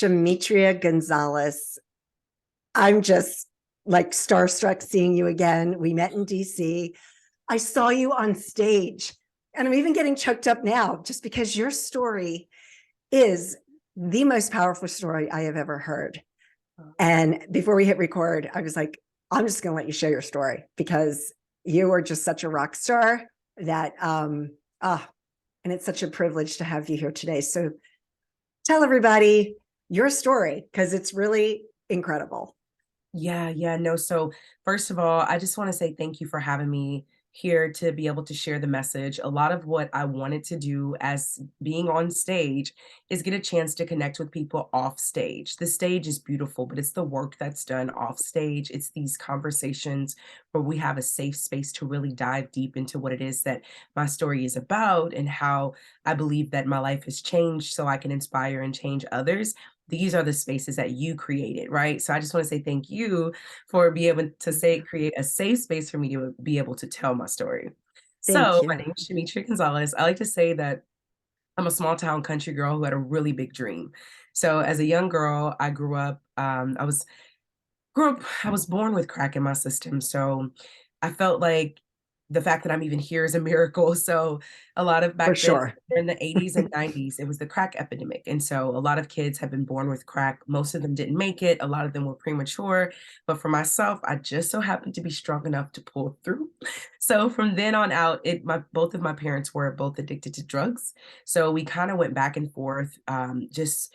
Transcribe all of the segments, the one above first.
Shametria Gonzales. I'm just like starstruck seeing you again. We met in DC. I saw you on stage, and I'm even getting choked up now just because your story is the most powerful story I have ever heard. And before we hit record, I was like, I'm just going to let you share your story because you are just such a rock star that, and it's such a privilege to have you here today. So tell everybody your story because it's really incredible. Yeah, no. So, first of all, I just want to say thank you for having me here to be able to share the message. A lot of what I wanted to do as being on stage is get a chance to connect with people off stage. The stage is beautiful, but it's the work that's done off stage. It's these conversations where we have a safe space to really dive deep into what it is that my story is about and how I believe that my life has changed so I can inspire and change others. These are the spaces that you created, right? So I just want to say thank you for being able to say create a safe space for me to be able to tell my story. Thank So my you. name is Shametria Gonzales. I like to say that I'm a small town country girl who had a really big dream. So as a young girl, I grew up, I was born with crack in my system, so I felt like the fact that I'm even here is a miracle. So a lot of For back then sure. in the 80s and 90s, it was the crack epidemic. And so a lot of kids have been born with crack. Most of them didn't make it. A lot of them were premature. But for myself, I just so happened to be strong enough to pull through. So from then on out, both of my parents were both addicted to drugs. So we kind of went back and forth, just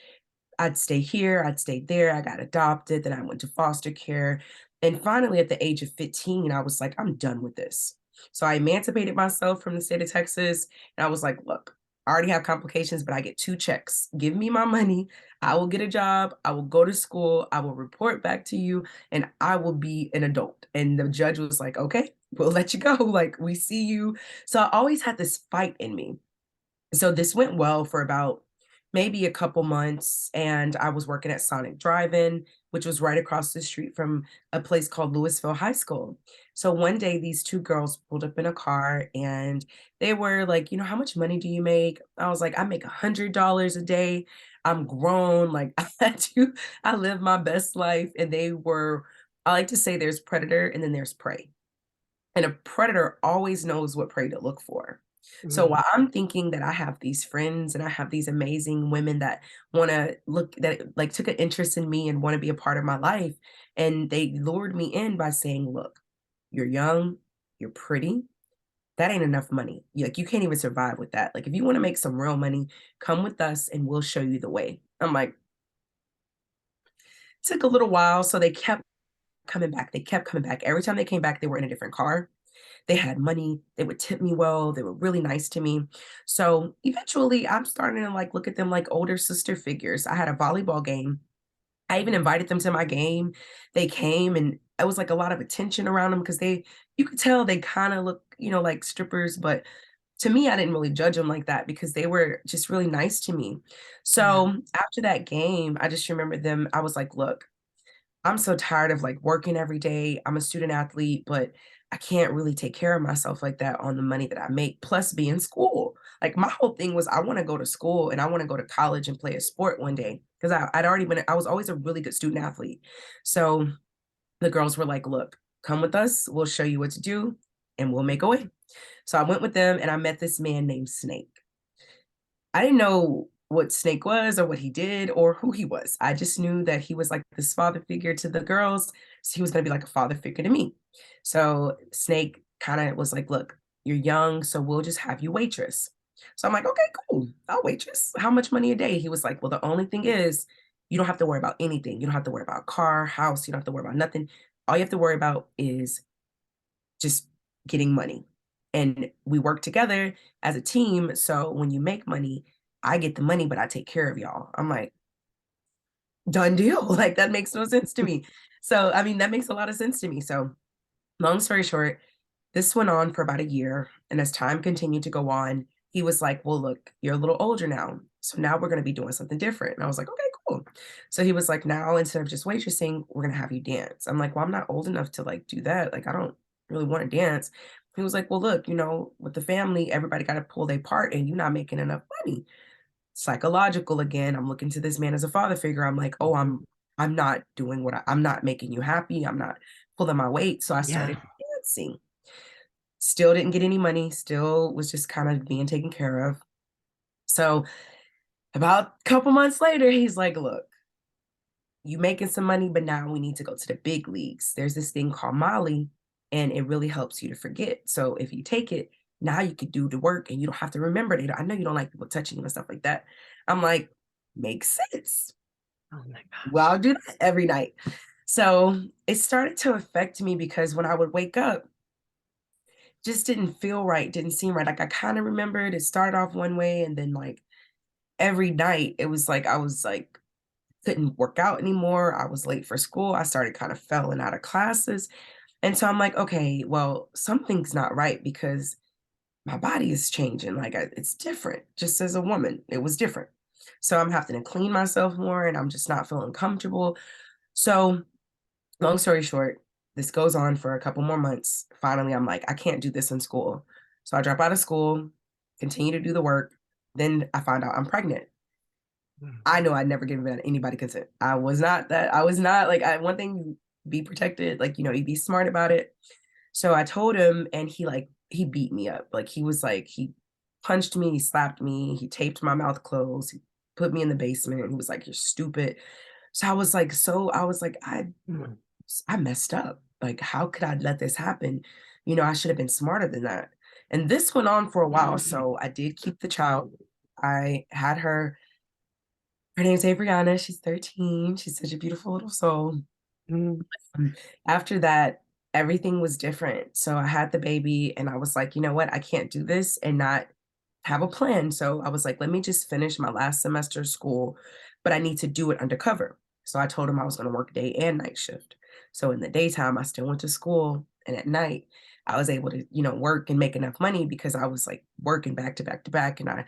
I'd stay here, I'd stay there. I got adopted, then I went to foster care. And finally, at the age of 15, I was like, I'm done with this. So I emancipated myself from the state of Texas. And I was like, look, I already have complications, but I get two checks. Give me my money. I will get a job. I will go to school. I will report back to you, and I will be an adult. And the judge was like, okay, we'll let you go. Like, we see you. So I always had this fight in me. So this went well for about maybe a couple months, and I was working at Sonic Drive-In, which was right across the street from a place called Louisville High School. So one day these two girls pulled up in a car and they were like, "How much money do you make?" I was like, "I make $100 a day. I'm grown, like I live my best life." And I like to say there's predator and then there's prey. And a predator always knows what prey to look for. So Mm. while I'm thinking that I have these friends and I have these amazing women that like took an interest in me and want to be a part of my life, and they lured me in by saying, look, you're young, you're pretty, that ain't enough money. Like you can't even survive with that. Like if you want to make some real money, come with us and we'll show you the way. I'm like, took a little while. So they kept coming back. They kept coming back. Every time they came back, they were in a different car. They had money, they would tip me well, they were really nice to me. So, eventually, I'm starting to, like, look at them like older sister figures. I had a volleyball game. I even invited them to my game. They came, and it was, like, a lot of attention around them because you could tell they kinda look, like strippers, but to me, I didn't really judge them like that because they were just really nice to me. Yeah. So, after that game, I just remember them I was like, "Look, I'm so tired of like working every day. I'm a student athlete, but I can't really take care of myself like that on the money that I make, plus be in school." Like my whole thing was I want to go to school and I want to go to college and play a sport one day. Because I was always a really good student athlete. So the girls were like, look, come with us, we'll show you what to do, and we'll make a way. So I went with them and I met this man named Snake. I didn't know what Snake was or what he did or who he was. I just knew that he was like this father figure to the girls. So he was going to be like a father figure to me. So Snake kind of was like, look, you're young, so we'll just have you waitress. So I'm like, okay, cool. I'll waitress. How much money a day? He was like, well, the only thing is you don't have to worry about anything. You don't have to worry about car, house. You don't have to worry about nothing. All you have to worry about is just getting money. And we work together as a team. So when you make money, I get the money, but I take care of y'all. I'm like, done deal. Like that makes no sense to me. So, I mean, that makes a lot of sense to me. So, long story short, this went on for about a year. And as time continued to go on, he was like, well, look, you're a little older now. So now we're going to be doing something different. And I was like, okay, cool. So he was like, now instead of just waitressing, we're going to have you dance. I'm like, well, I'm not old enough to like do that. Like, I don't really want to dance. He was like, well, look, with the family, everybody got to pull their part and you're not making enough money. Psychological again. I'm looking to this man as a father figure. I'm like, oh, I'm not doing I'm not making you happy. I'm not pulling my weight. So I Yeah. started dancing. Still didn't get any money. Still was just kind of being taken care of. So about a couple months later, he's like, look, you making some money, but now we need to go to the big leagues. There's this thing called Molly, and it really helps you to forget. So if you take it, now you could do the work and you don't have to remember it. I know you don't like people touching you and stuff like that. I'm like, makes sense. Oh my Well, gosh. I'll do that every night. So it started to affect me because when I would wake up, just didn't feel right, didn't seem right. Like I kind of remembered it started off one way, and then like every night it was like I was like couldn't work out anymore. I was late for school. I started kind of failing out of classes. And so I'm like, okay, well, something's not right because my body is changing. Like it's different. Just as a woman, it was different. So I'm having to clean myself more and I'm just not feeling comfortable. So long story short, this goes on for a couple more months. Finally, I'm like, I can't do this in school. So I drop out of school, continue to do the work. Then I find out I'm pregnant. Mm. I know I'd never given anybody consent. I was not like one thing, be protected, like, you be smart about it. So I told him and he beat me up. Like he punched me, he slapped me, he taped my mouth closed, he put me in the basement. He was like, you're stupid. So I was like, Mm. I messed up. Like, how could I let this happen? I should have been smarter than that. And this went on for a while. So I did keep the child. I had her. Her name's Adriana. She's 13. She's such a beautiful little soul. Mm. After that, everything was different. So I had the baby and I was like, you know what? I can't do this and not have a plan. So I was like, let me just finish my last semester of school, but I need to do it undercover. So I told him I was going to work day and night shift. So in the daytime, I still went to school. And at night, I was able to, work and make enough money because I was like working back to back to back. And I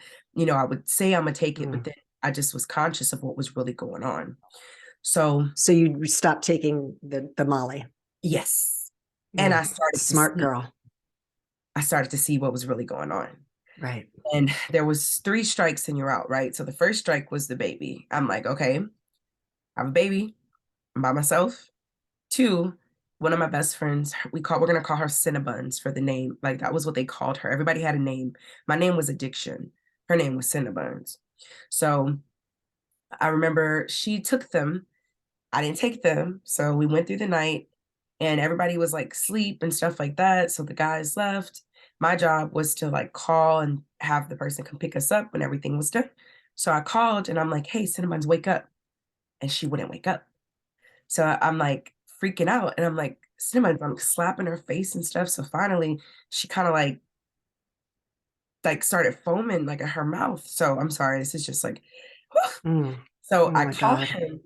would say I'm going to take it, but Mm. then I just was conscious of what was really going on. So So you stopped taking the Molly. yes. And Mm. Smart girl. I started to see what was really going on. Right. And there was 3 strikes and you're out, right? So the first strike was the baby. I'm like, okay, I have a baby. I'm by myself. 2, one of my best friends, we're gonna call her Cinnabuns for the name. Like that was what they called her. Everybody had a name. My name was Addiction. Her name was Cinnabuns. So I remember she took them. I didn't take them. So we went through the night and everybody was like sleep and stuff like that. So the guys left. My job was to like call and have the person come pick us up when everything was done. So I called and I'm like, hey, Cinnamons, wake up. And she wouldn't wake up. So I'm like freaking out and I'm like, Cinnamons, I'm slapping her face and stuff. So finally she kind of like started foaming like at her mouth. So I'm sorry, this is just like, whew. Mm. So Oh I my called God. him.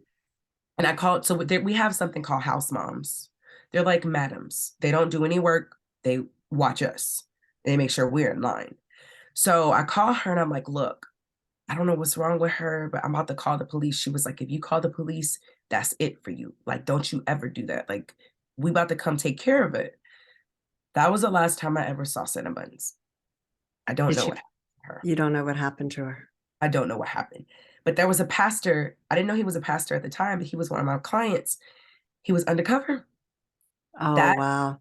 And I called, so we have something called house moms. They're like madams. They don't do any work. They watch us. They make sure we're in line. So I call her and I'm like, look, I don't know what's wrong with her, but I'm about to call the police. She was like, if you call the police, that's it for you. Like, don't you ever do that. Like, we about to come take care of it. That was the last time I ever saw Cinnabuns. I don't Did know she? what happened to her. You don't know what happened to her. I don't know what happened. But there was a pastor. I didn't know he was a pastor at the time, but he was one of my clients. He was undercover. Oh, That wow.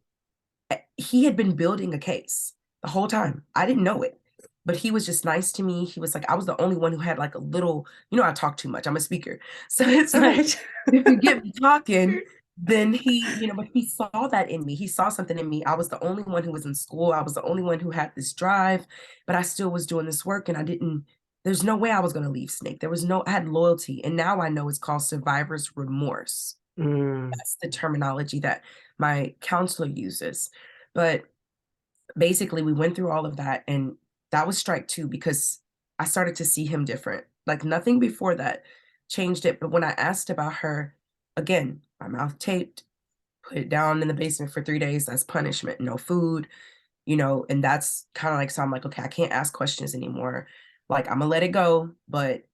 he had been building a case the whole time. I didn't know it, but he was just nice to me. He was like, I was the only one who had like a little, I talk too much. I'm a speaker. So it's All like, right. if you get me talking, then but he saw that in me. He saw something in me. I was the only one who was in school. I was the only one who had this drive, but I still was doing this work and there's no way I was going to leave Snake. I had loyalty. And now I know it's called survivor's remorse. Mm. That's the terminology that my counselor uses. But basically, we went through all of that, and that was strike 2 because I started to see him different. Like nothing before that changed it. But when I asked about her, again, my mouth taped, put it down in the basement for 3 days. That's punishment. No food, and that's kind of like, so I'm like, okay, I can't ask questions anymore. Like, I'm gonna let it go. But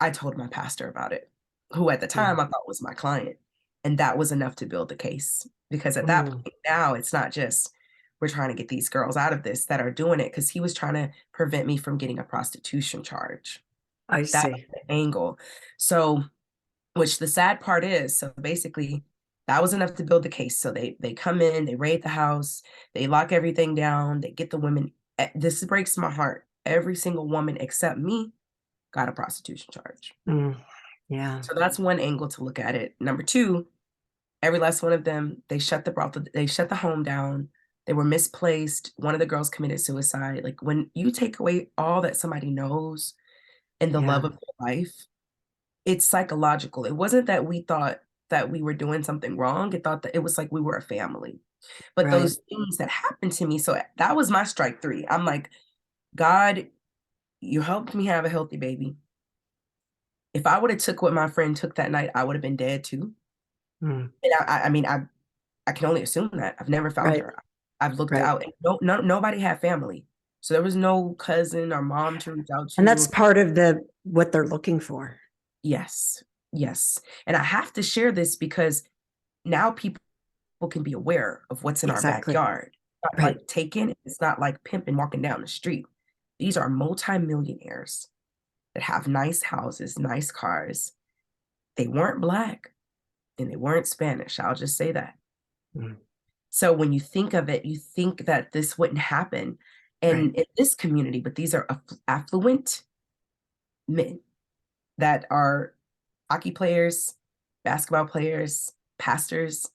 I told my pastor about it, who at the time Mm. I thought was my client. And that was enough to build the case. Because at that Mm. point now, it's not just we're trying to get these girls out of this that are doing it, because he was trying to prevent me from getting a prostitution charge. I That's see. the angle. So, which the sad part is, so basically that was enough to build the case. So they come in, they raid the house, they lock everything down, they get the women. This breaks my heart. Every single woman except me got a prostitution charge. Mm, yeah. So that's one angle to look at it. Number two, every last one of them, they shut the brothel, they shut the home down. They were misplaced. One of the girls committed suicide. Like when you take away all that somebody knows and the love Yeah. of their life, it's psychological. It wasn't that we thought that we were doing something wrong. It thought that it was like we were a family. But Right. those things that happened to me, so that was my strike three. I'm like, God, you helped me have a healthy baby. If I would have took what my friend took that night, I would have been dead too. Mm, And I mean, I can only assume that. I've never found right. her. I've looked Right. out, and nobody had family, so there was no cousin or mom to reach out And that's to. part of the what they're looking for. Yes, yes, and I have to share this because now people can be aware of what's in our Exactly. backyard. Not Right. like taken. It's not like pimping walking down the street. These are multimillionaires that have nice houses, nice cars. They weren't black and they weren't Spanish. I'll just say that. Mm, So when you think of it, you think that this wouldn't happen right. in this community, but these are affluent men that are hockey players, basketball players, pastors,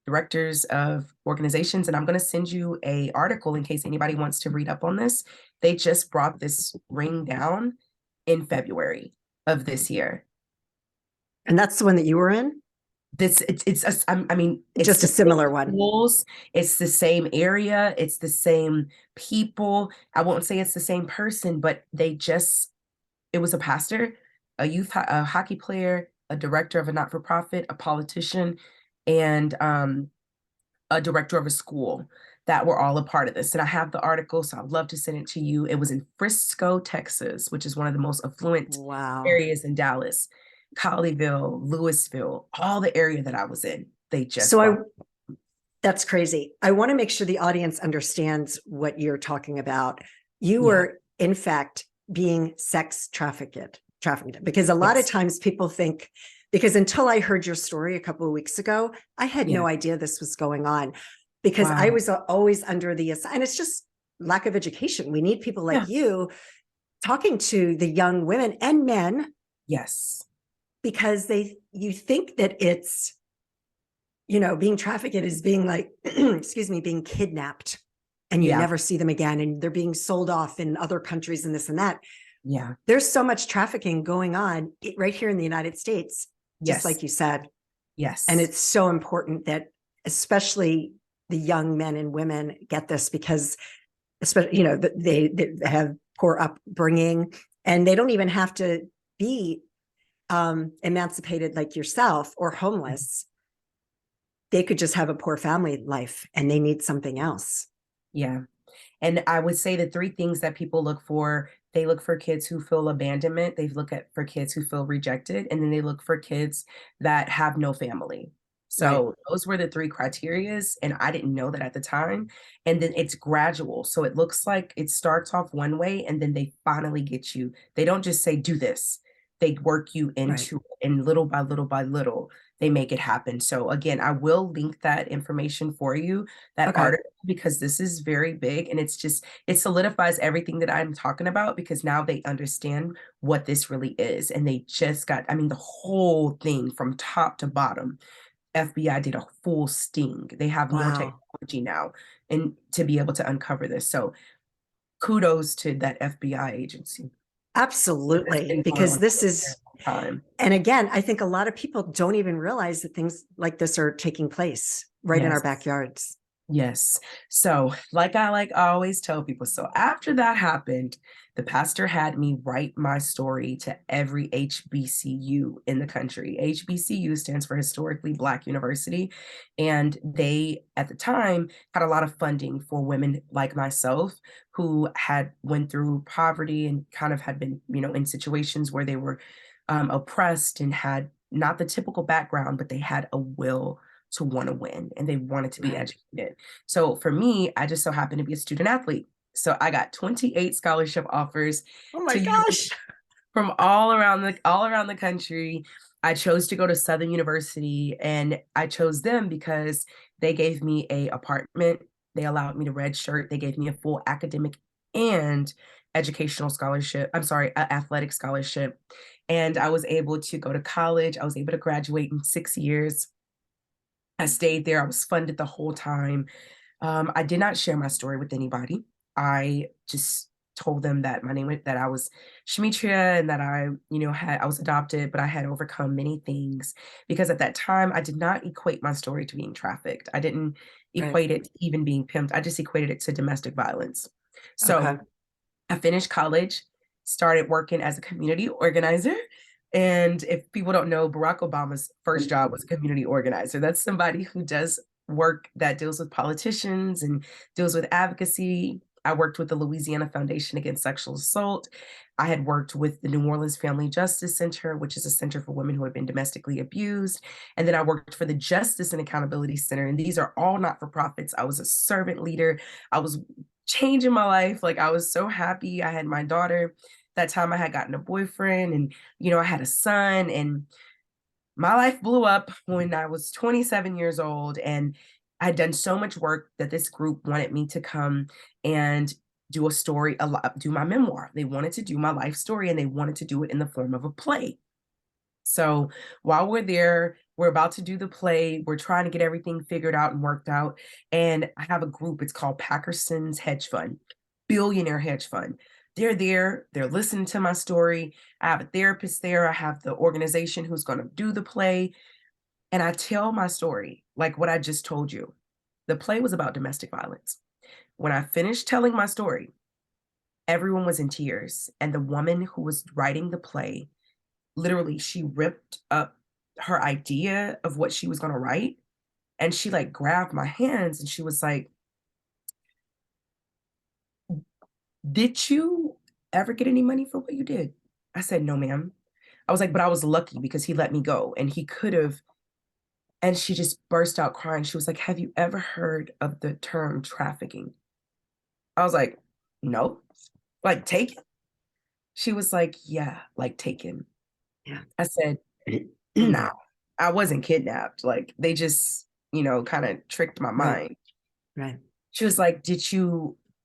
directors of organizations. And I'm going to send you a article in case anybody wants to read up on this. They just brought this ring down in February of this year. And that's the one that you were in? This I mean, it's Just a the same similar one. schools, it's the same area, it's the same people. I won't say it's the same person, but it was a pastor, a hockey player, a director of a not-for-profit, a politician, and a director of a school that were all a part of this. And I have the article, so I'd love to send it to you. It was in Frisco, Texas, which is one of the most affluent Wow. areas in Dallas. Colleyville, Louisville, all the area that I was in, they just So brought. that's crazy. I want to make sure the audience understands what you're talking about. You Yeah. were, in fact, being trafficked, because a lot of Yes. times people think, because until I heard your story a couple of weeks ago, I had Yeah. no idea this was going on because I Wow. was always under and it's just lack of education. We need people like Yeah. you talking to the young women and men Yes. because you think that it's, being trafficked is being like, excuse me, being kidnapped and you Yeah. never see them again and they're being sold off in other countries and this and that. Yeah. There's so much trafficking going on right here in the United States, just Yes. like you said. Yes. And it's so important that especially the young men and women get this because especially, they have poor upbringing and they don't even have to be emancipated like yourself or homeless. They could just have a poor family life and they need something else. Yeah. And I would say the three things that people look for, they look for kids who feel abandonment, they look at for kids who feel rejected, and then they look for kids that have no family. Right. So those were the three criterias, and I didn't know that at the time. And then it's gradual. So it looks like it starts off one way and then they finally get you. They don't just say, do this. They work you Right. into it, and little by little, they make it happen. So again, I will link that information for you, that Okay. article, because this is very big and it solidifies everything that I'm talking about because now they understand what this really is. And they just got, I mean, the whole thing from top to bottom. FBI did a full sting. They have more Wow. technology now and to be able to uncover this. So kudos to that FBI agency. It's Absolutely. been going Because on for this a is, very long time. and again, I think a lot of people don't even realize that things like this are taking place right in our Yes. backyards. Yes. So, like I always tell people, so after that happened, the pastor had me write my story to every HBCU in the country. HBCU stands for Historically Black University, and they at the time had a lot of funding for women like myself who had went through poverty and kind of had been, in situations where they were oppressed and had not the typical background, but they had a will to want to win and they wanted to be Right. educated. So for me, I just so happened to be a student athlete. So I got 28 scholarship offers Oh my to gosh. from all around the country. I chose to go to Southern University, and I chose them because they gave me a apartment. They allowed me to redshirt. They gave me a full academic and educational scholarship. I'm sorry, athletic scholarship. And I was able to go to college. I was able to graduate in 6 years. I stayed there. I was funded the whole time. I did not share my story with anybody. I just told them that that I was Shametria and that I was adopted, but I had overcome many things because at that time I did not equate my story to being trafficked. I didn't Right. equate it to even being pimped. I just equated it to domestic violence. So Okay. I finished college, started working as a community organizer. And if people don't know, Barack Obama's first job was a community organizer. That's somebody who does work that deals with politicians and deals with advocacy. I worked with the Louisiana Foundation Against Sexual Assault. I had worked with the New Orleans Family Justice Center, which is a center for women who had been domestically abused. And then I worked for the Justice and Accountability Center. And these are all not for profits. I was a servant leader. I was changing my life. Like I was so happy. I had my daughter. That time I had gotten a boyfriend and, I had a son, and my life blew up when I was 27 years old, and I had done so much work that this group wanted me to come and do a story, do my memoir. They wanted to do my life story, and they wanted to do it in the form of a play. So while we're there, we're about to do the play. We're trying to get everything figured out and worked out. And I have a group, it's called Packerson's Hedge Fund, billionaire hedge fund. They're there, they're listening to my story. I have a therapist there. I have the organization who's going to do the play. And I tell my story, like what I just told you. The play was about domestic violence. When I finished telling my story, everyone was in tears. And the woman who was writing the play, literally, she ripped up her idea of what she was going to write. And she like grabbed my hands and she was like, "Did you ever get any money for what you did?" I said, "No, ma'am." I was like, "But I was lucky because he let me go and he could have." And she just burst out crying. She was like, "Have you ever heard of the term trafficking?" I was like, "No." Like, taken? She was like, "Yeah, like taken." Yeah. I said, "Nah, I wasn't kidnapped. Like, they just, kind of tricked my Right. mind." Right. She was like,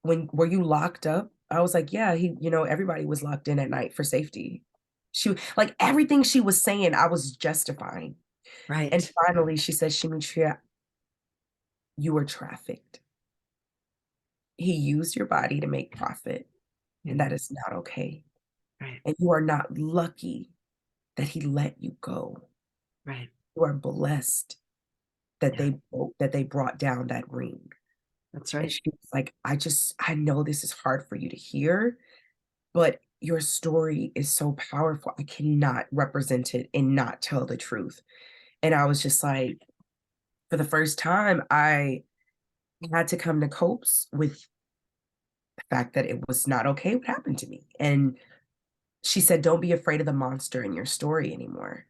were you locked up?" I was like, "Yeah, everybody was locked in at night for safety." Like everything she was saying, I was justifying. And Right. finally she said, "Shametria, you were trafficked. He used your body to make profit, and Mm, that is not okay. right. And you are not lucky that he let you go. Right. You are blessed that Yeah. they brought down that ring." That's And right. she was like, I know this is hard for you to hear, but your story is so powerful. I cannot represent it and not tell the truth." And I was just like, for the first time, I had to come to copes with the fact that it was not okay what happened to me. And she said, "Don't be afraid of the monster in your story anymore."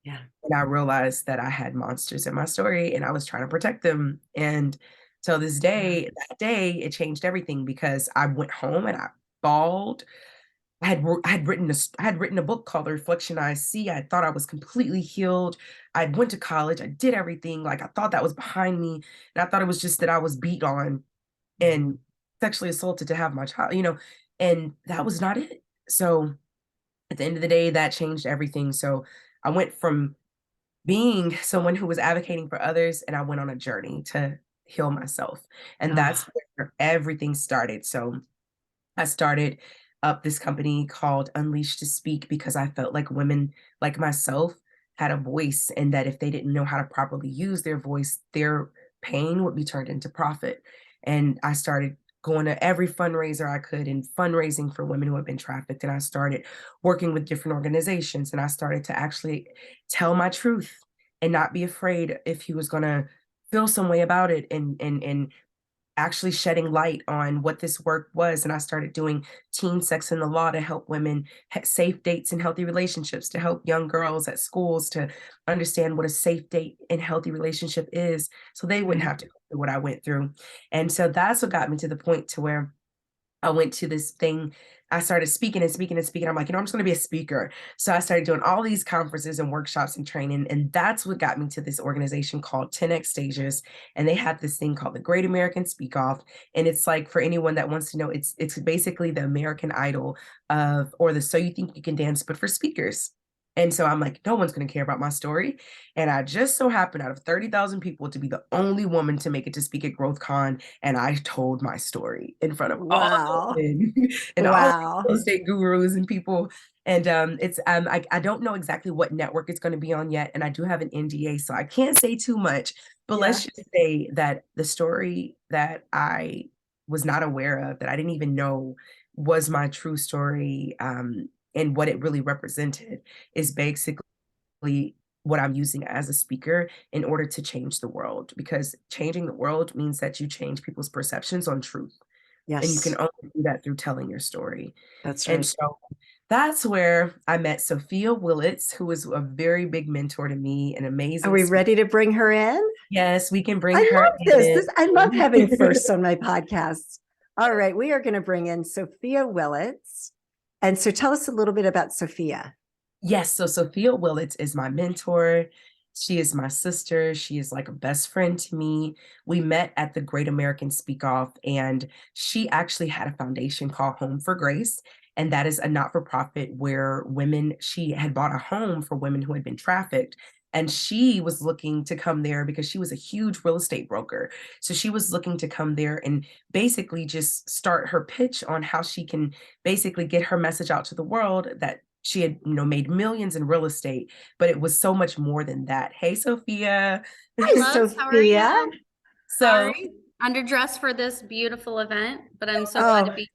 Yeah. And I realized that I had monsters in my story and I was trying to protect them. And till this Yeah. day, that day, it changed everything because I went home and I bawled. I had written a book called The Reflection I See. I thought I was completely healed. I went to college. I did everything. Like I thought that was behind me. And I thought it was just that I was beat on Mhm. and sexually assaulted to have my child, and that was not it. So at the end of the day, that changed everything. So I went from being someone who was advocating for others, and I went on a journey to heal myself. And that's Oh, where everything started. So I started up this company called Unleashed to Speak because I felt like women like myself had a voice, and that if they didn't know how to properly use their voice, their pain would be turned into profit. And I started going to every fundraiser I could and fundraising for women who have been trafficked. And I started working with different organizations, and I started to actually tell my truth and not be afraid if he was going to feel some way about it, and actually shedding light on what this work was. And I started doing teen sex in the law to help women safe dates and healthy relationships, to help young girls at schools to understand what a safe date and healthy relationship is so they wouldn't right. have to go through what I went through. And so that's what got me to the point to where I went to this thing I started speaking and speaking and speaking. I'm like, I'm just going to be a speaker. So I started doing all these conferences and workshops and training. And that's what got me to this organization called 10X Stages. And they have this thing called the Great American Speak Off. And it's like, for anyone that wants to know, it's basically the American Idol or the So You Think You Can Dance, but for speakers. And so I'm like, no one's going to care about my story. And I just so happened out of 30,000 people to be the only woman to make it to speak at GrowthCon. And I told my story in front of all Wow. the women and all the Wow. real estate gurus and people. And I don't know exactly what network it's going to be on yet. And I do have an NDA, so I can't say too much. But let's just say that the story that I was not aware of, that I didn't even know was my true story, and what it really represented, is basically what I'm using as a speaker in order to change the world, because changing the world means that you change people's perceptions on truth. And you can Yes, only do that through telling your story. that's And right. so that's where I met Sophia Willits, who was a very big mentor to me, an Are amazing we speaker. ready to bring her in? Yes, we can I bring her love this. in. I love having firsts on my podcast. All right, we are going to bring in Sophia Willits. And so tell us a little bit about Sophia. Yes, so Sophia Willits is my mentor. She is my sister. She is like a best friend to me. We met at the Great American Speak Off, and she actually had a foundation called Home for Grace. And that is a not-for-profit where she had bought a home for women who had been trafficked. And she was looking to come there because she was a huge real estate broker. So she was looking to come there and basically just start her pitch on how she can basically get her message out to the world, that she had, made millions in real estate, but it was so much more than that. Hey, Sophia. Hi, Loves, how are Sophia. you? So, Sorry, underdressed for this beautiful event, but I'm so glad to Oh, be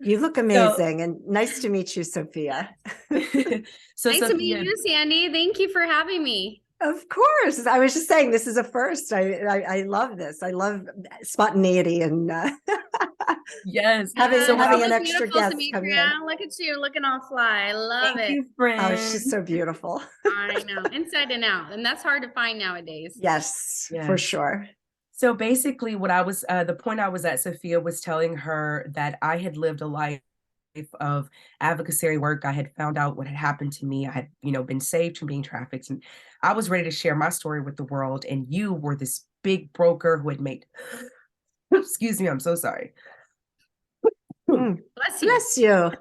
you look so, amazing, and nice to meet you, Sophia. so here. Nice to meet Sophia, you, Sandee. Thank you for having me. Of course. I was just saying this is a first. I love this. I love spontaneity and yes. having So Yeah, what I having it an was extra beautiful, guest come in. Shametria. Look at you, looking all fly. I love thank it. you, Oh, she's friend. so beautiful. I know, inside and out, and that's hard to find nowadays. Yes, for Yes. sure. So basically, the point I was at, Sophia was telling her that I had lived a life of advocacy work. I had found out what had happened to me. I had, been saved from being trafficked, and I was ready to share my story with the world. And you were this big broker who had made, excuse me, I'm so sorry. Mm, Bless you. bless you.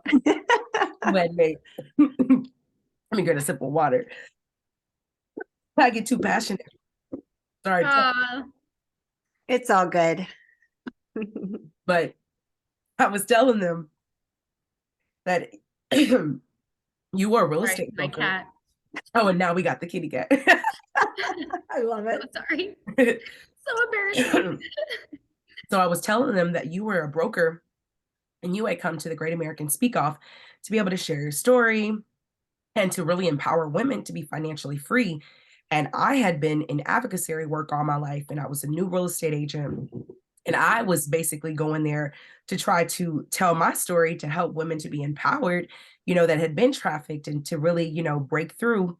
Who had made, let me get a sip of water. I get too passionate. Sorry, It's all good. but I was telling them that you were a real Sorry, estate my broker. cat. Oh, and now we got the kitty cat. I love it. So sorry. So embarrassing. So I was telling them that you were a broker and you had come to the Great American Speak Off to be able to share your story and to really empower women to be financially free. And I had been in advocacy work all my life, and I was a new real estate agent. And I was basically going there to try to tell my story to help women to be empowered, that had been trafficked, and to really, break through,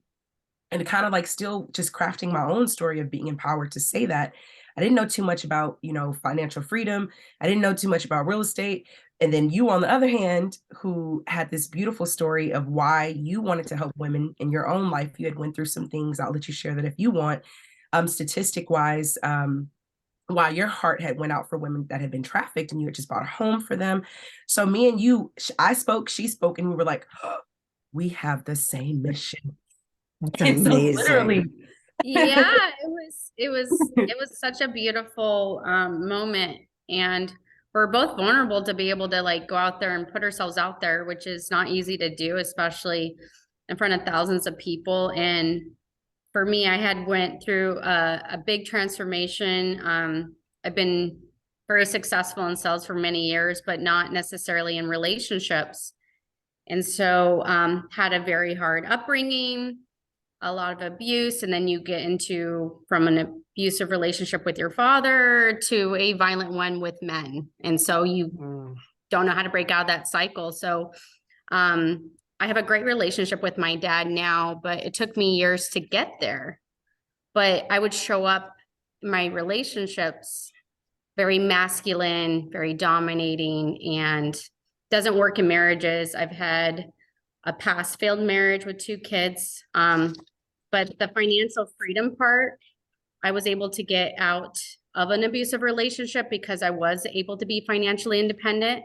and kind of like still just crafting my own story of being empowered to say that. I didn't know too much about, financial freedom. I didn't know too much about real estate. And then you, on the other hand, who had this beautiful story of why you wanted to help women in your own life. You had went through some things. I'll let you share that if you want. Statistic wise, why your heart had went out for women that had been trafficked, and you had just bought a home for them. So me and you, I spoke, she spoke, and we were like, oh, we have the same mission. That's And so literally, amazing. Yeah, it was such a beautiful moment, and we're both vulnerable to be able to like go out there and put ourselves out there, which is not easy to do, especially in front of thousands of people. And for me, I had went through a big transformation. I've been very successful in sales for many years, but not necessarily in relationships. And so had a very hard upbringing, a lot of abuse, and then you get into from an abusive relationship with your father to a violent one with men, and so you don't know how to break out of that cycle. So I have a great relationship with my dad now, but it took me years to get there. But I would show up in my relationships very masculine, very dominating, and doesn't work in marriages. I've had a past failed marriage with 2 kids. But the financial freedom part, I was able to get out of an abusive relationship because I was able to be financially independent.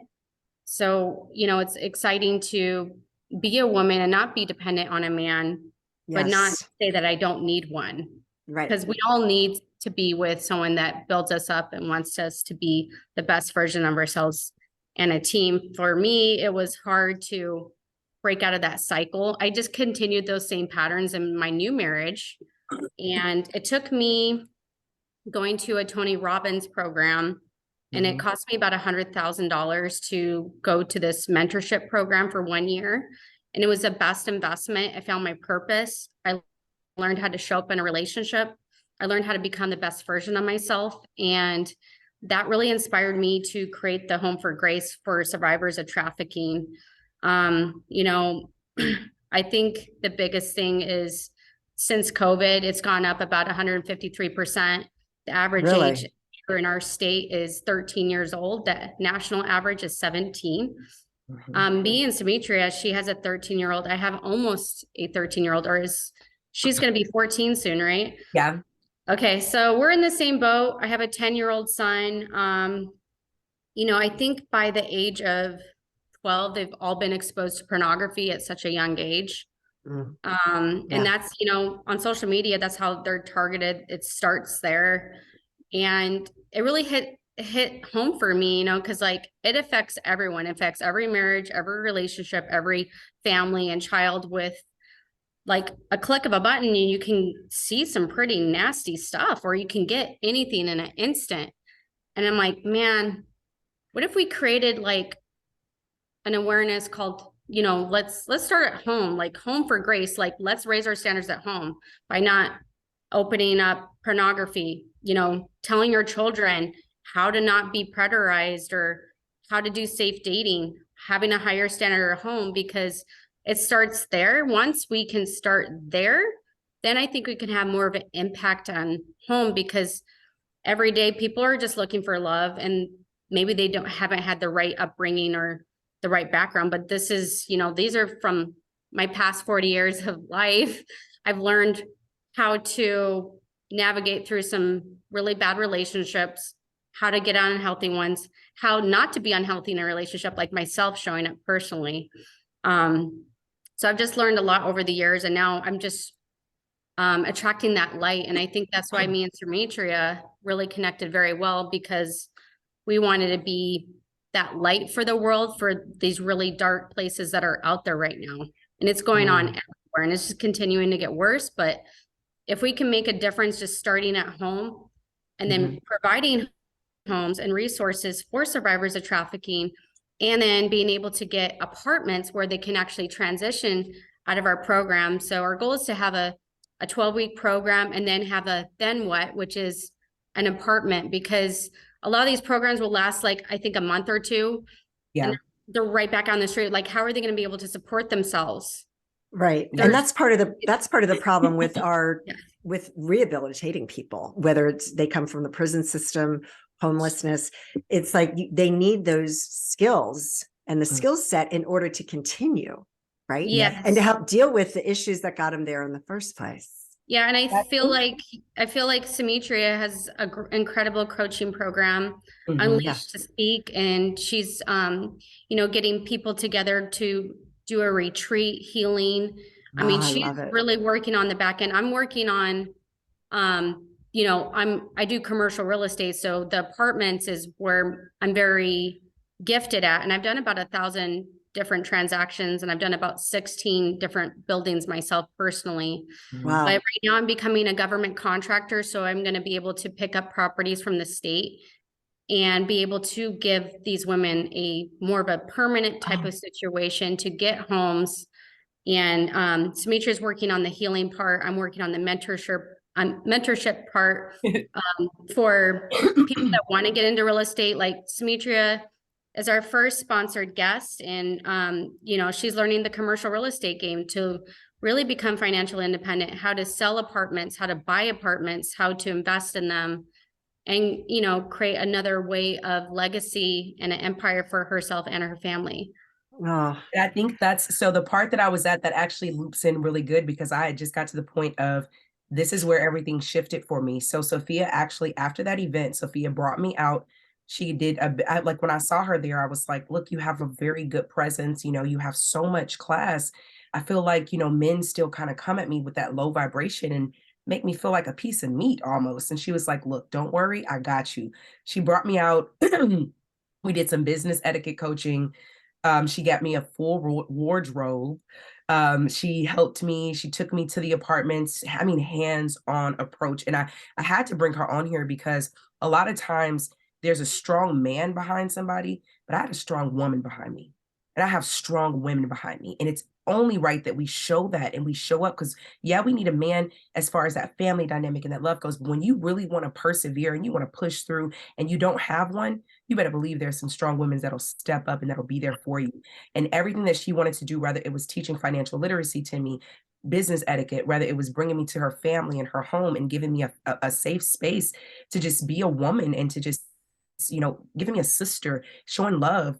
So, you know, it's exciting to be a woman and not be dependent on a man, but not Yes. say that I don't need one. Right. Because we all need to be with someone that builds us up and wants us to be the best version of ourselves and a team. For me, it was hard to break out of that cycle. I just continued those same patterns in my new marriage. And it took me going to a Tony Robbins program, and it cost me about $100,000 to go to this mentorship program for 1 year. And it was the best investment. I found my purpose. I learned how to show up in a relationship. I learned how to become the best version of myself. And that really inspired me to create the Home for Grace for survivors of trafficking. You know, I think the biggest thing is since COVID, it's gone up about 153%. The average Really? age in our state is 13 years old. The national average is 17. Me and Shametria, she has a 13-year-old. I have almost a 13-year-old, or she's going to be 14 soon, right? Yeah. Okay, so we're in the same boat. I have a 10-year-old son. You know, I think by the age of 12, they've all been exposed to pornography at such a young age. And that's, you know, on social media, that's how they're targeted. It starts there. And it really hit home for me, you know, because like it affects everyone. It affects every marriage, every relationship, every family and child. With like a click of a button, and you can see some pretty nasty stuff, or you can get anything in an instant. And I'm like, man, what if we created like an awareness called, you know, let's start at home, like Home for Grace. Like, let's raise our standards at home by not opening up pornography, you know, telling your children how to not be predarized or how to do safe dating, having a higher standard at home, because it starts there. Once we can start there, then I think we can have more of an impact on home, because every day people are just looking for love, and maybe they haven't had the right upbringing or the right background. But this is, you know, these are from my past 40 years of life. I've learned how to navigate through some really bad relationships, how to get on unhealthy ones, how not to be unhealthy in a relationship, like myself showing up personally. So I've just learned a lot over the years, and now I'm just attracting that light. And I think that's why me and Shametria really connected very well, because we wanted to be that light for the world, for these really dark places that are out there right now. And it's going on everywhere, and it's just continuing to get worse. But if we can make a difference just starting at home, and then providing homes and resources for survivors of trafficking, and then being able to get apartments where they can actually transition out of our program. So our goal is to have a 12-week program, and then have a then what, which is an apartment, because a lot of these programs will last like, I think, a month or two. Yeah. And they're right back on the street. Like, how are they going to be able to support themselves? Right. And that's part of the problem with with rehabilitating people, whether they come from the prison system, homelessness. It's like they need those skills and the skill set in order to continue, right? Yes. And to help deal with the issues that got them there in the first place. Yeah, and I feel like Shametria has an incredible coaching program, Unleashed to Speak, and she's you know, getting people together to do a retreat healing. I mean, she's really working on the back end. I'm working on you know, I do commercial real estate, so the apartments is where I'm very gifted at, and I've done about 1,000 different transactions, and I've done about 16 different buildings myself personally. Wow. But right now I'm becoming a government contractor, so I'm going to be able to pick up properties from the state and be able to give these women a more of a permanent type of situation to get homes. And Shametria is working on the healing part. I'm working on the mentorship part for people that want to get into real estate. Like Shametria is our first sponsored guest, and you know, she's learning the commercial real estate game to really become financially independent, how to sell apartments, how to buy apartments, how to invest in them. and, you know, create another way of legacy and an empire for herself and her family. Oh, And I think that's so the part that I was at that actually loops in really good, because I had just got to the point of this is where everything shifted for me. So Sophia actually, after that event, Sophia brought me out. She did like when I saw her there, I was like, look, you have a very good presence. You know, you have so much class. I feel like, you know, men still kind of come at me with that low vibration and make me feel like a piece of meat almost. And she was like, look, don't worry, I got you. She brought me out. We did some business etiquette coaching. She got me a full wardrobe. She helped me. She took me to the apartments. I mean, hands-on approach. And I had to bring her on here because a lot of times there's a strong man behind somebody, but I had a strong woman behind me. And I have strong women behind me. And it's only right that we show that and we show up, because yeah, we need a man as far as that family dynamic and that love goes. But when you really want to persevere and you want to push through and you don't have one, you better believe there's some strong women that'll step up and that'll be there for you. And everything that she wanted to do, whether it was teaching financial literacy to me, business etiquette, whether it was bringing me to her family and her home and giving me a safe space to just be a woman and to just, you know, giving me a sister, showing love.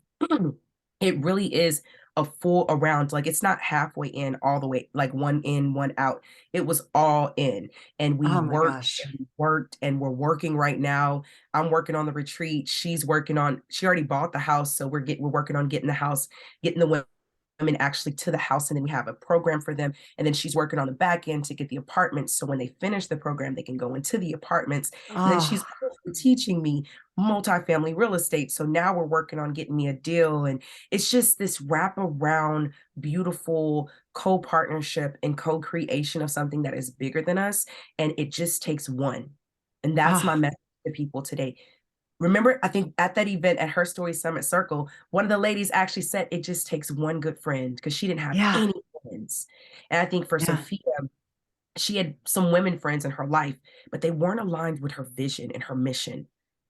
It really is a full around, like it's not halfway in all the way, like one in, one out. It was all in. And we oh my worked gosh. and we worked and we're working right now. I'm working on the retreat. She's working on, she already bought the house. So we're working on getting the house, getting the women actually to the house, and then we have a program for them, and then she's working on the back end to get the apartments, so when they finish the program they can go into the apartments. And then she's Oh, also teaching me multifamily real estate, so now we're working on getting me a deal. And it's just this wraparound beautiful co-partnership and co-creation of something that is bigger than us, and it just takes one. And that's my oh, message to people today. Remember, I think at that event at Her Story Summit Circle, one of the ladies actually said it just takes one good friend, because she didn't have yeah, any friends. And I think for yeah. Sophia, she had some women friends in her life, but they weren't aligned with her vision and her mission.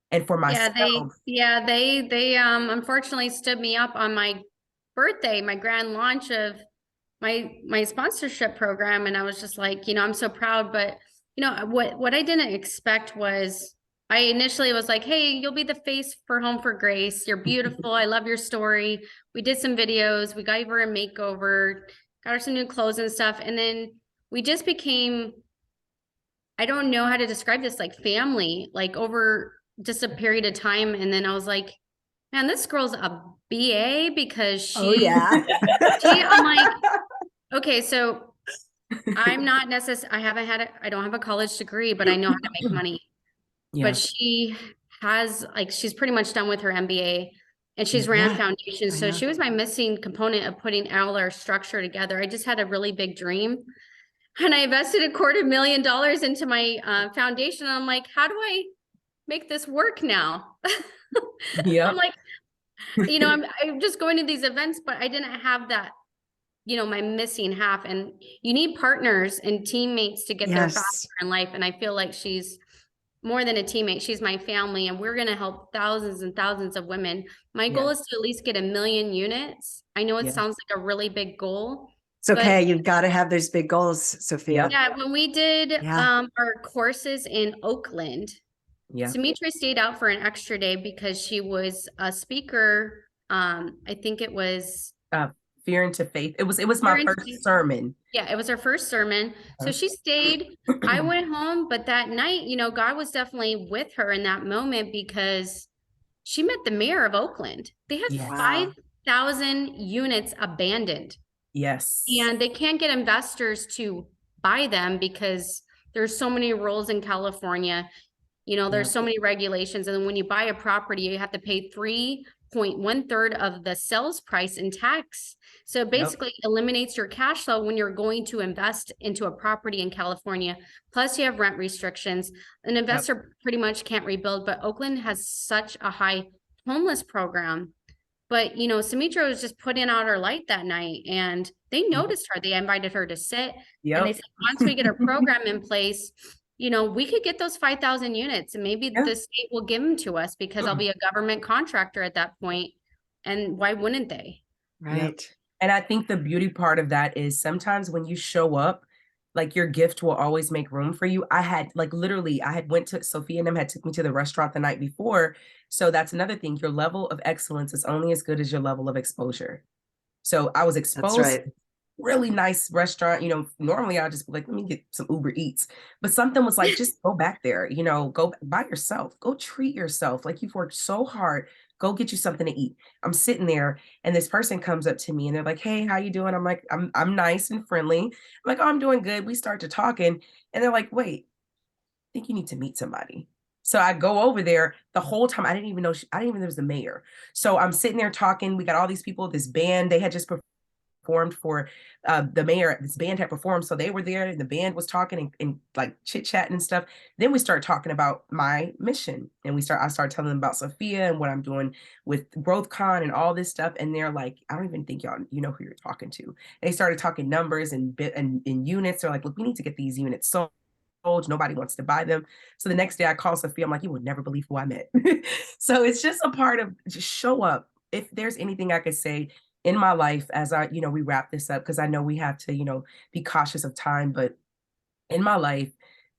And for Yeah, myself, they unfortunately stood me up on my birthday, my grand launch of my sponsorship program, and I was just like, you know, I'm so proud. But you know what I didn't expect was, I initially was like, hey, you'll be the face for Home for Grace. You're beautiful. I love your story. We did some videos. We gave her a makeover, got her some new clothes and stuff, and then we just became, I don't know how to describe this, like family, like over just a period of time. And then I was like, man, this girl's a BA, because Oh yeah. I'm like, okay, so I'm not necessarily, I don't have a college degree, but I know how to make money. yeah, But she has, like, she's pretty much done with her MBA, and she's ran Yeah, foundations. I So know. she was my missing component of putting all our structure together. I just had a really big dream, and I invested $250,000 into my foundation. And I'm like, how do I make this work now? I'm yep, like, you know, I'm just going to these events, but I didn't have that, you know, my missing half. And you need partners and teammates to get there Yes. faster in life. And I feel like she's more than a teammate. She's my family, and we're going to help thousands and thousands of women. My goal yeah, is to at least get 1,000,000 units. I know it yeah, sounds like a really big goal, It's but okay. You've got to have those big goals, Sophia. yep, yeah, when we did Yeah. our courses in Oakland, yeah. Shametria stayed out for an extra day because she was a speaker. I think it was Uh, Fear into Faith. It was my Fear first sermon. Yeah, it was her first sermon. So she stayed. I went home, but that night, you know, God was definitely with her in that moment, because she met the mayor of Oakland. They had Yes, Wow. 5,000 units abandoned, yes, and they can't get investors to buy them because there's so many rules in California. You know, there's yep, so many regulations. And then when you buy a property, you have to pay 3.1 third of the sales price in tax. So it yep, basically eliminates your cash flow when you're going to invest into a property in California. Plus you have rent restrictions. An yep, investor pretty much can't rebuild, but Oakland has such a high homeless program. But, you know, Sumitra was just putting out her light that night, and they yep, noticed her. They invited her to sit, and they yep. said, once we get our program in place, you know, we could get those 5,000 units, and maybe Yeah. the state will give them to us, because I'll be a government contractor at that point. And why wouldn't they? Yep. Right. And I think the beauty part of that is sometimes when you show up, Like your gift will always make room for you. I had like literally, I had went to Sophia and them had took me to the restaurant the night before. So that's another thing. Your level of excellence is only as good as your level of exposure. So I was That's exposed right. to a really nice restaurant. You know, normally I'll just be like, let me get some Uber Eats. But something was like, just go back there, you know, go by yourself, go treat yourself. Like you've worked so hard. Go get you something to eat. I'm sitting there and this person comes up to me and they're like, hey, how you doing? I'm like, I'm nice and friendly. I'm like, oh, I'm doing good. We start to talking and they're like, wait, I think you need to meet somebody. So I go over there the whole time. I didn't even know, I didn't even know there was the mayor. So I'm sitting there talking. We got all these people, this band, they had just performed for the mayor. This band had performed, so they were there, and the band was talking and like chit chatting and stuff. Then we start talking about my mission, and I start telling them about Sophia and what I'm doing with GrowthCon and all this stuff. And they're like, I don't even think you know who you're talking to. They started talking numbers and units. They're like, look, we need to get these units sold. Nobody wants to buy them. So the next day I call Sophia. I'm like, you would never believe who I met. So it's just a part of just show up. If there's anything I could say in my life as we wrap this up, because I know we have to, be cautious of time, but in my life,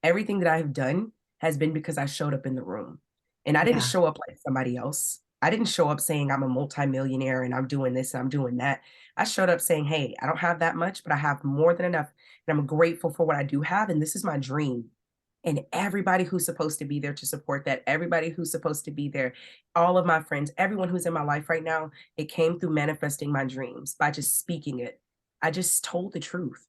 everything that I've done has been because I showed up in the room. And I didn't Yeah. show up like somebody else. I didn't show up saying I'm a multimillionaire and I'm doing this and I'm doing that. I showed up saying, hey, I don't have that much, but I have more than enough. And I'm grateful for what I do have. And this is my dream. And everybody who's supposed to be there to support that, everybody who's supposed to be there, all of my friends, everyone who's in my life right now, it came through manifesting my dreams by just speaking it. I just told the truth.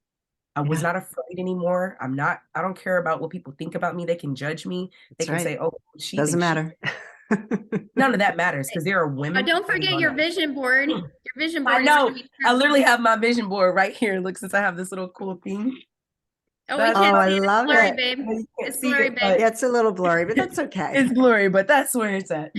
I was Yeah, not afraid anymore. I don't care about what people think about me. They can judge me. They that's can right. say, oh, she Doesn't thinks she, matter. none of that matters because there are women Don't fighting forget on your that. vision board. Your vision I board is going to know. be I literally have my vision board right here. Look, since I have this little cool thing. Oh, we That's can't Oh, I see it. It's love blurry, it. babe. I know you can't It's see blurry, it, babe. Yeah, it's a little blurry, but that's okay. it's blurry, but that's where it's at.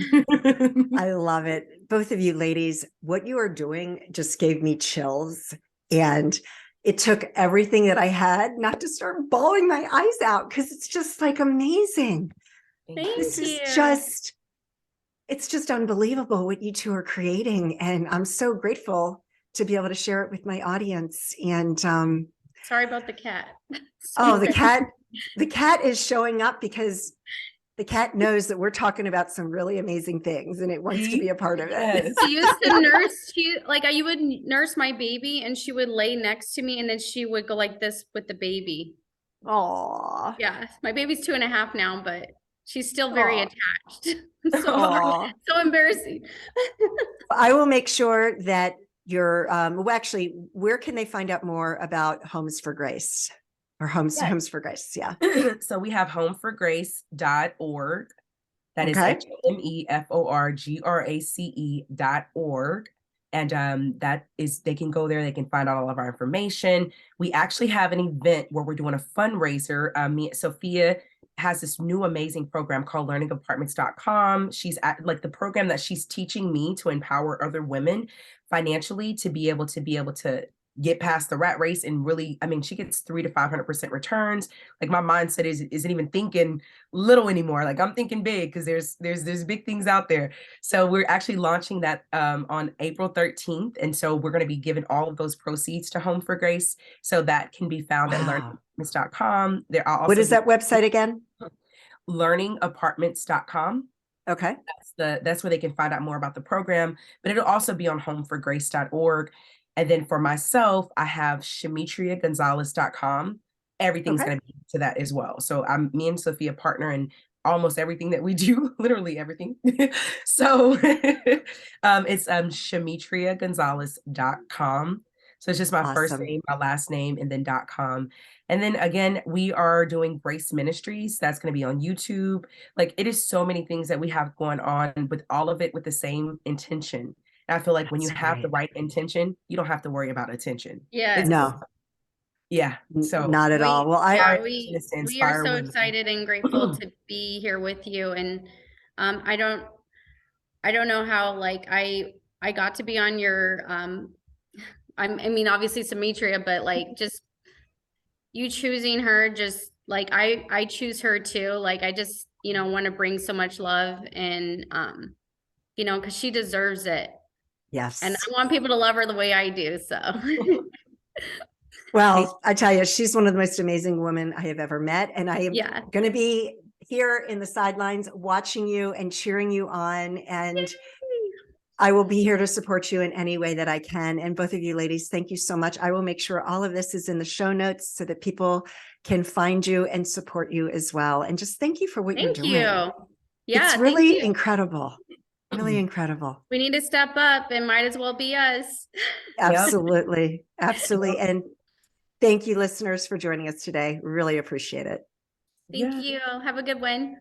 I love it. Both of you ladies, what you are doing just gave me chills. And it took everything that I had not to start bawling my eyes out because it's just like amazing. Thank This is you. it's just unbelievable what you two are creating. And I'm so grateful to be able to share it with my audience. And Sorry about the cat. oh, the cat is showing up because the cat knows that we're talking about some really amazing things and it wants to be a part of it. Yes. She used to nurse. You would nurse my baby, and she would lay next to me, and then she would go like this with the baby. Aw. Yeah, my baby's 2.5 now, but she's still very Aw. attached. I'm so Aw. so embarrassing. I will make sure that well, actually, where can they find out more about Homes for Grace or Yes. Homes for Grace? Yeah. So we have homeforgrace.org. That is Okay. HOMEFORGRACE.org. And they can go there, they can find out all of our information. We actually have an event where we're doing a fundraiser. Sophia has this new amazing program called learningapartments.com. She's at like the program that she's teaching me to empower other women financially to be able to get past the rat race and really, I mean, she gets 300 to 500% returns. Like my mindset isn't even thinking little anymore. Like I'm thinking big because there's big things out there. So we're actually launching that on April 13th. And so we're going to be giving all of those proceeds to Home for Grace. So that can be found at learningapartments.com. There are also What is that website again? learningapartments.com. Okay. That's where they can find out more about the program, but it'll also be on homeforgrace.org. And then for myself, I have shametriagonzales.com. Everything's Okay. going to be to that as well. So me and Sophia partner in almost everything that we do, literally everything. So it's shametriagonzales.com. So it's just my first Awesome. name, my last name, and then .com. And then again, we are doing Grace Ministries. That's going to be on YouTube. Like it is so many things that we have going on, with all of it with the same intention. And I feel like when you That's have the great. right intention, you don't have to worry about attention. Yeah. No, Yeah. So not at all. Well, our we intention is to are inspire so women. excited and grateful to be here with you. And I don't know how like I got to be on your I mean obviously Shametria, but like just you choosing her, just like I choose her too. Like I just, want to bring so much love and because she deserves it. yes. And I want people to love her the way I do. So Well, I tell you, she's one of the most amazing women I have ever met. And I am Yeah. going to be here in the sidelines watching you and cheering you on. And I will be here to support you in any way that I can. And both of you ladies, thank you so much. I will make sure all of this is in the show notes so that people can find you and support you as well. And just thank you for what you're Thank doing. you. Yeah, It's thank really you. incredible. Really incredible. We need to step up and might as well be us. Absolutely. Absolutely. And thank you, listeners, for joining us today. Really appreciate it. Thank Yeah. you. Have a good one.